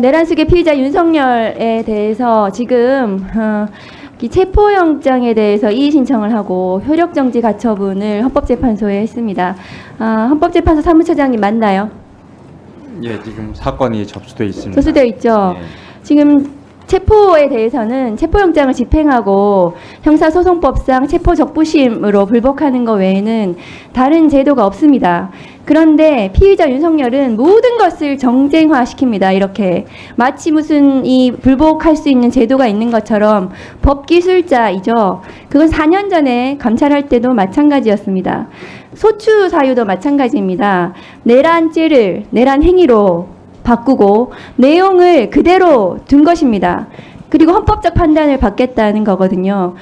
내란숙의 피의자 윤석열에 대해서 지금 이 체포영장에 대해서 이의 신청을 하고 효력정지 가처분을 헌법재판소에 했습니다. 헌법재판소 사무처장님 맞나요? 예, 지금 사건이 접수돼 있습니다. 접수되어 있죠. 예. 지금 체포에 대해서는 체포영장을 집행하고 형사소송법상 체포적부심으로 불복하는 것 외에는 다른 제도가 없습니다. 그런데 피의자 윤석열은 모든 것을 정쟁화시킵니다. 이렇게 마치 무슨 이 불복할 수 있는 제도가 있는 것처럼 법기술자이죠. 그건 4년 전에 감찰할 때도 마찬가지였습니다. 소추 사유도 마찬가지입니다. 내란죄를 내란 행위로 바꾸고 내용을 그대로 둔 것입니다. 그리고 헌법적 판단을 받겠다는 거거든요.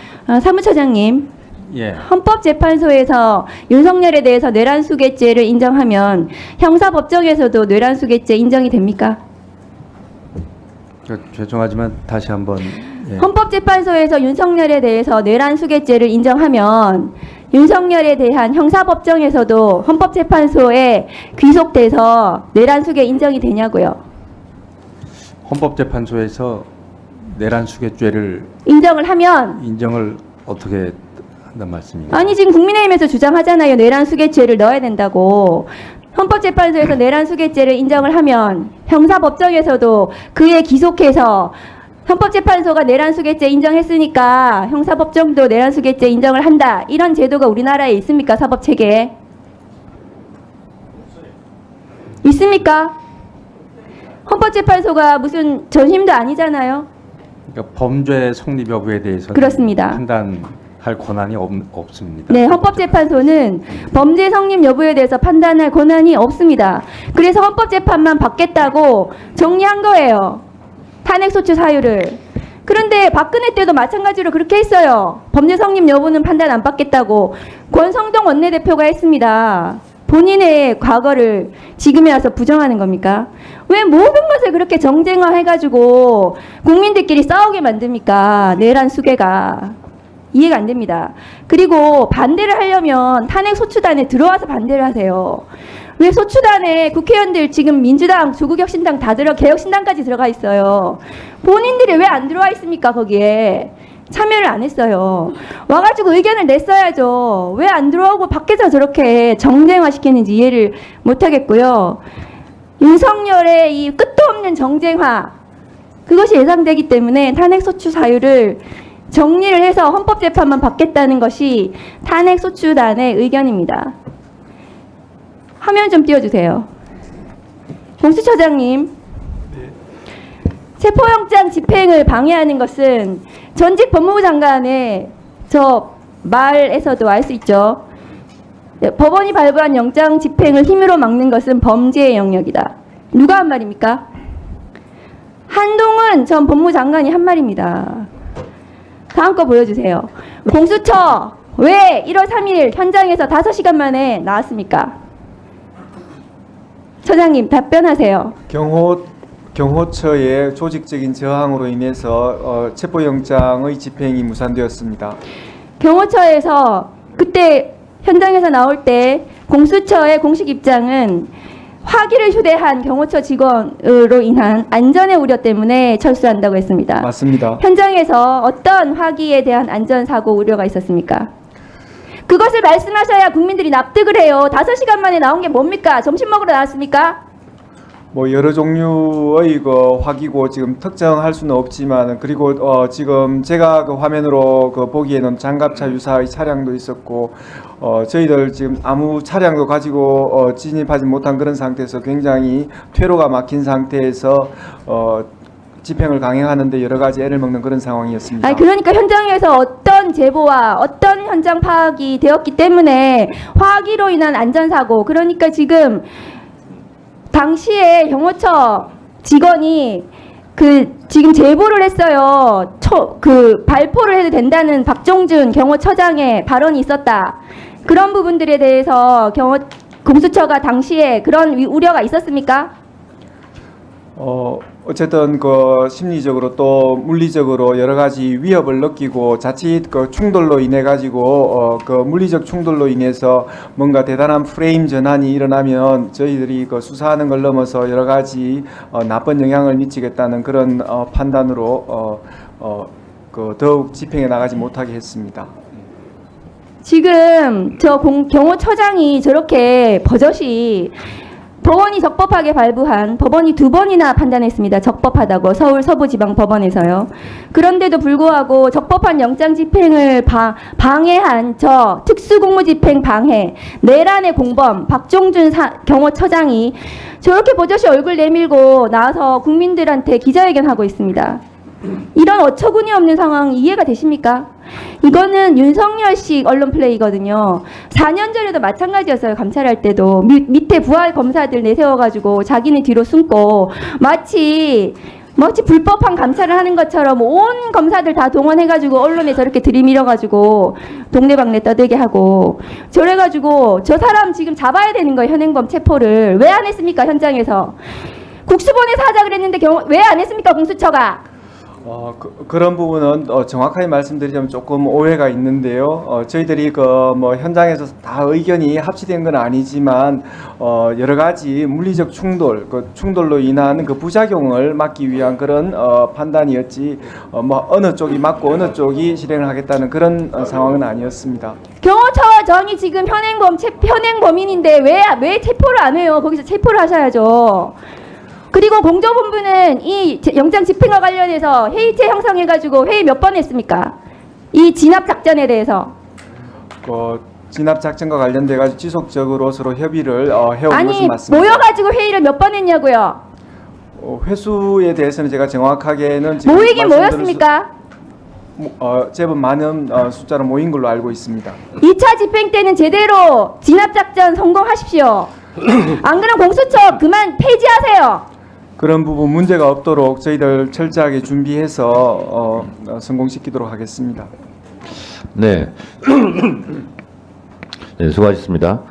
사무처장님, 예. 헌법재판소에서 윤석열에 대해서 내란수괴죄를 인정하면 형사법정에서도 내란수괴죄 인정이 됩니까? 죄송하지만 다시 한번. 예. 헌법재판소에서 윤석열에 대해서 내란수괴죄를 인정하면 윤석열에 대한 형사법정에서도 헌법재판소에 귀속돼서 내란수괴 인정이 되냐고요. 헌법재판소에서 내란수괴죄를 인정을 하면 인정을 어떻게 한단 말씀입니까? 아니 지금 국민의힘에서 주장하잖아요. 내란수괴죄를 넣어야 된다고. 헌법재판소에서 내란수괴죄를 인정을 하면 형사법정에서도 그에 기속해서 헌법재판소가 내란수괴죄 인정했으니까 형사법정도 내란수괴죄 인정을 한다. 이런 제도가 우리나라에 있습니까? 사법체계에. 있습니까? 헌법재판소가 무슨 전심도 아니잖아요. 그러니까 범죄 성립 여부에 대해서 그렇습니다. 판단할 권한이 없습니다. 네, 헌법재판소는 범죄 성립 여부에 대해서 판단할 권한이 없습니다. 그래서 헌법재판만 받겠다고 정리한 거예요. 탄핵소추 사유를. 그런데 박근혜 때도 마찬가지로 그렇게 했어요. 범죄 성립 여부는 판단 안 받겠다고 권성동 원내대표가 했습니다. 본인의 과거를 지금에 와서 부정하는 겁니까? 왜 모든 것을 그렇게 정쟁화해가지고 국민들끼리 싸우게 만듭니까? 내란 수괴가. 이해가 안 됩니다. 그리고 반대를 하려면 탄핵소추단에 들어와서 반대를 하세요. 왜 소추단에 국회의원들 지금 민주당, 조국혁신당 다 개혁신당까지 들어가 있어요. 본인들이 왜 안 들어와 있습니까? 거기에. 참여를 안 했어요. 와가지고 의견을 냈어야죠. 왜 안 들어오고 밖에서 저렇게 정쟁화시키는지 이해를 못하겠고요. 윤석열의 이 끝도 없는 정쟁화, 그것이 예상되기 때문에 탄핵소추 사유를 정리를 해서 헌법재판만 받겠다는 것이 탄핵소추단의 의견입니다. 화면 좀 띄워주세요. 공수처장님, 체포영장 집행을 방해하는 것은 전직 법무부 장관의 저 말에서도 알 수 있죠. 법원이 발부한 영장 집행을 힘으로 막는 것은 범죄의 영역이다. 누가 한 말입니까? 한동훈 전 법무부 장관이 한 말입니다. 다음 거 보여주세요. 공수처 왜 1월 3일 현장에서 5시간 만에 나왔습니까? 처장님 답변하세요. 경호처의 조직적인 저항으로 인해서 체포영장의 집행이 무산되었습니다. 경호처에서 그때 현장에서 나올 때 공수처의 공식 입장은 화기를 휴대한 경호처 직원으로 인한 안전의 우려 때문에 철수한다고 했습니다. 맞습니다. 현장에서 어떤 화기에 대한 안전사고 우려가 있었습니까? 그것을 말씀하셔야 국민들이 납득을 해요. 5시간 만에 나온 게 뭡니까? 점심 먹으러 나왔습니까? 뭐 여러 종류의 그 화기고 지금 특정할 수는 없지만 그리고 지금 제가 그 화면으로 그 보기에는 장갑차 유사의 차량도 있었고 저희들 지금 아무 차량도 가지고 진입하지 못한 그런 상태에서 굉장히 퇴로가 막힌 상태에서 집행을 강행하는데 여러 가지 애를 먹는 그런 상황이었습니다. 아니 그러니까 현장에서 어떤 제보와 어떤 현장 파악이 되었기 때문에 화기로 인한 안전사고, 그러니까 지금 당시에 경호처 직원이 지금 제보를 했어요. 발포를 해도 된다는 박종준 경호처장의 발언이 있었다. 그런 부분들에 대해서 공수처가 당시에 그런 우려가 있었습니까? 어쨌든 그 심리적으로 또 물리적으로 여러 가지 위협을 느끼고 자칫 그 충돌로 인해 가지고 그 물리적 충돌로 인해서 뭔가 대단한 프레임 전환이 일어나면 저희들이 그 수사하는 걸 넘어서 여러 가지 나쁜 영향을 미치겠다는 그런 판단으로 그 더욱 집행해 나가지 못하게 했습니다. 지금 저 경호처장이 저렇게 버젓이 법원이 적법하게 발부한 법원이 2번이나 판단했습니다. 적법하다고 서울 서부지방법원에서요. 그런데도 불구하고 적법한 영장 집행을 방해한 저 특수공무집행 방해 내란의 공범 박종준 경호처장이 저렇게 버젓이 얼굴 내밀고 나와서 국민들한테 기자회견하고 있습니다. 이런 어처구니 없는 상황 이해가 되십니까? 이거는 윤석열식 언론 플레이거든요. 4년 전에도 마찬가지였어요. 감찰할 때도 밑에 부하 검사들 내세워가지고 자기는 뒤로 숨고 마치 불법한 감찰을 하는 것처럼 온 검사들 다 동원해가지고 언론에 저렇게 들이밀어가지고 동네방네 떠들게 하고 저래가지고 저 사람 지금 잡아야 되는 거예요. 현행범 체포를 왜 안 했습니까? 현장에서 국수본에서 하자 그랬는데 왜 안 했습니까? 공수처가. 그런 부분은 정확하게 말씀드리자면 조금 오해가 있는데요. 저희들이 현장에서 다 의견이 합치된 건 아니지만 여러 가지 물리적 충돌, 그 충돌로 인한 그 부작용을 막기 위한 그런 판단이었지 어느 쪽이 맞고 어느 쪽이 실행을 하겠다는 그런 상황은 아니었습니다. 경호처장이 지금 현행범인인데 왜 체포를 안 해요? 거기서 체포를 하셔야죠. 그리고 공조본부는 이 영장 집행과 관련해서 회의체 형성해가지고 회의 몇 번 했습니까? 이 진압 작전에 대해서. 진압 작전과 관련돼 가지고 지속적으로 서로 협의를 해온 아니 것은 맞습니다. 모여가지고 회의를 몇 번 했냐고요? 회수에 대해서는 제가 정확하게는 지금 모이긴 모였습니까? 제법 많은 숫자로 모인 걸로 알고 있습니다. 2차 집행 때는 제대로 진압 작전 성공하십시오. 안 그러면 공수처 그만 폐지하세요. 그런 부분 문제가 없도록 저희들 철저하게 준비해서 성공시키도록 하겠습니다. 네. 네, 수고하셨습니다.